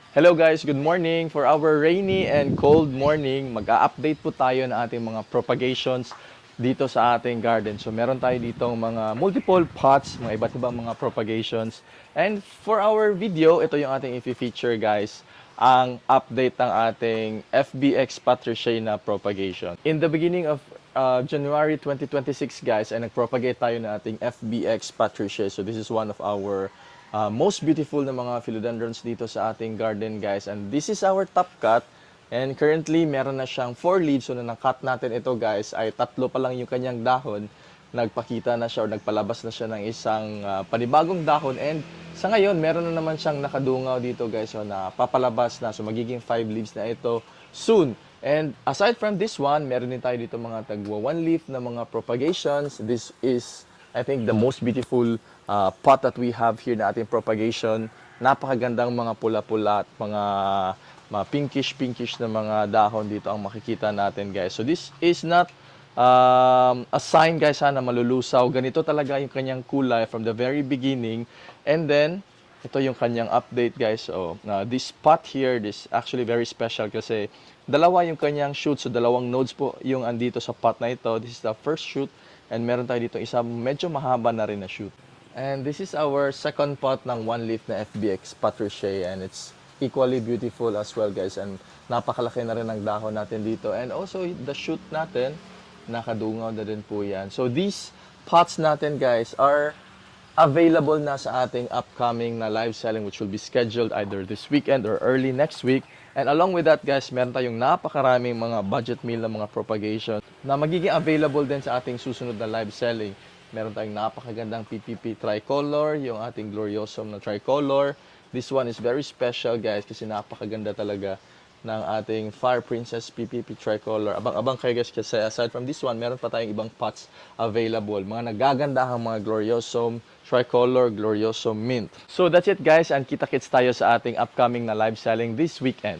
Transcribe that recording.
Hello guys, good morning. For our rainy and cold morning, mag-a-update po tayo ng ating mga propagations dito sa ating garden. So meron tayo ditong mga multiple pots, mga iba't ibang mga propagations. And for our video, ito yung ating i-feature guys, ang update ng ating FBX Patriciae na propagation. In the beginning of January 2026 guys, ay nag-propagate tayo ng ating FBX Patriciae. So this is one of our most beautiful na mga philodendrons dito sa ating garden guys, and this is our top cut, and currently meron na siyang 4 leaves. So na cut natin ito guys ay tatlo pa lang yung kanyang dahon, nagpakita na siya or nagpalabas na siya ng isang panibagong dahon, and sa ngayon meron na naman siyang nakadungaw dito guys, so na papalabas na, so magiging 5 leaves na ito soon. And aside from this one, meron din tayo dito mga tagwa 1 leaf na mga propagations. This is I think the most beautiful pot that we have here na ating propagation. Napakagandang mga pula-pula at mga pinkish-pinkish na mga dahon dito ang makikita natin guys. So this is not a sign guys na malulusaw. Ganito talaga yung kanyang kulay from the very beginning. And then, ito yung kanyang update guys. So this pot here, this actually very special kasi dalawa yung kanyang shoot. So dalawang nodes po yung andito sa pot na ito. This is the first shoot. And meron tayo dito isang medyo mahaba na rin na shoot. And this is our second pot ng 1 leaf na FBX Patriciae, and it's equally beautiful as well guys. And napakalaki na rin ang dahon natin dito. And also the shoot natin, nakadungaw na din po yan. So these pots natin guys are available na sa ating upcoming na live selling, which will be scheduled either this weekend or early next week. And along with that guys, meron tayong napakaraming mga budget meal na mga propagation na magiging available din sa ating susunod na live selling. Meron tayong napakagandang PPP tricolor, yung ating gloriosum na tricolor. This one is very special guys kasi napakaganda talaga ng ating Fire Princess PPP tricolor. Abang-abang kayo guys kasi aside from this one, meron pa tayong ibang pots available. Mga nagagandahang mga gloriosum tricolor, gloriosum mint. So that's it guys, and kita-kits tayo sa ating upcoming na live selling this weekend.